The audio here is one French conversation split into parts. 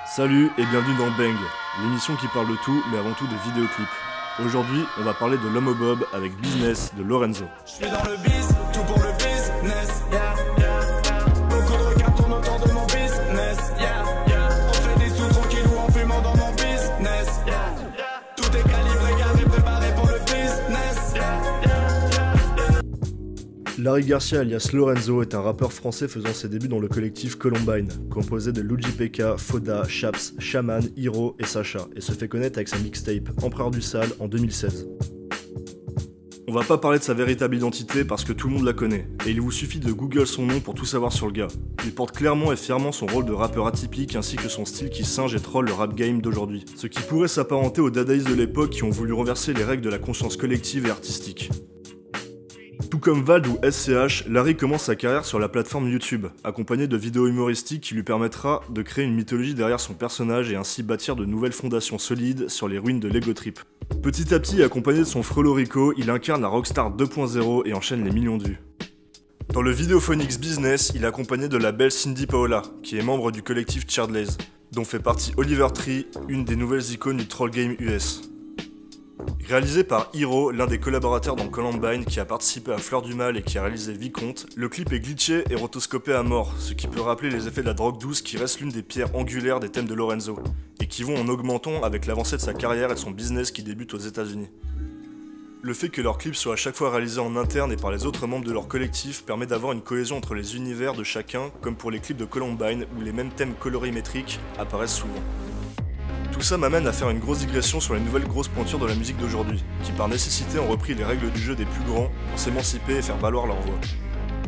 Salut et bienvenue dans Bang, l'émission qui parle de tout, mais avant tout de vidéoclips. Aujourd'hui, on va parler de l'homme au bob avec Business de Lorenzo. Je suis dans le biz, tout pour le business. Beaucoup de regards tournent autour de mon business. On fait des sous tranquillou en fumant dans mon business. Tout est calibré, carré, préparé pour le business. Larry Garcia alias Lorenzo est un rappeur français faisant ses débuts dans le collectif Columbine, composé de Luigi Pekka, Foda, Chaps, Shaman, Hiro et Sacha, et se fait connaître avec sa mixtape Empereur du Sale en 2016. On va pas parler de sa véritable identité parce que tout le monde la connaît, et il vous suffit de Google son nom pour tout savoir sur le gars. Il porte clairement et fièrement son rôle de rappeur atypique ainsi que son style qui singe et troll le rap game d'aujourd'hui, ce qui pourrait s'apparenter aux dadaïstes de l'époque qui ont voulu renverser les règles de la conscience collective et artistique. Tout comme Vald ou SCH, Larry commence sa carrière sur la plateforme YouTube, accompagné de vidéos humoristiques qui lui permettra de créer une mythologie derrière son personnage et ainsi bâtir de nouvelles fondations solides sur les ruines de l'Ego Trip. Petit à petit, accompagné de son frelot Rico, il incarne la Rockstar 2.0 et enchaîne les millions de vues. Dans le Videophonics Business, il est accompagné de la belle Cindy Paola, qui est membre du collectif Chardlaze, dont fait partie Oliver Tree, une des nouvelles icônes du troll game US. Réalisé par Hiro, l'un des collaborateurs dans Columbine qui a participé à Fleur du Mal et qui a réalisé Vicomte, le clip est glitché et rotoscopé à mort, ce qui peut rappeler les effets de la drogue douce qui reste l'une des pierres angulaires des thèmes de Lorenzo, et qui vont en augmentant avec l'avancée de sa carrière et de son business qui débute aux États-Unis. Le fait que leurs clips soient à chaque fois réalisés en interne et par les autres membres de leur collectif permet d'avoir une cohésion entre les univers de chacun, comme pour les clips de Columbine où les mêmes thèmes colorimétriques apparaissent souvent. Tout ça m'amène à faire une grosse digression sur les nouvelles grosses pointures de la musique d'aujourd'hui, qui par nécessité ont repris les règles du jeu des plus grands pour s'émanciper et faire valoir leur voix.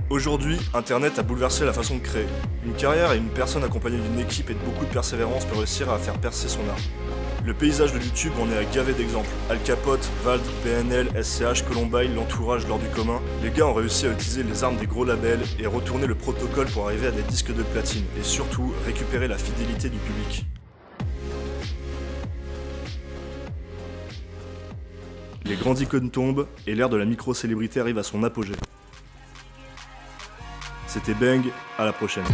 Aujourd'hui, Internet a bouleversé la façon de créer. Une carrière et une personne accompagnée d'une équipe et de beaucoup de persévérance peut réussir à faire percer son art. Le paysage de YouTube en est à gaver d'exemples. Al Capote, Vald, PNL, SCH, Columbine, l'entourage lors du commun. Les gars ont réussi à utiliser les armes des gros labels et retourner le protocole pour arriver à des disques de platine, et surtout récupérer la fidélité du public. Les grandes icônes tombent et l'ère de la micro-célébrité arrive à son apogée. C'était Bang, à la prochaine.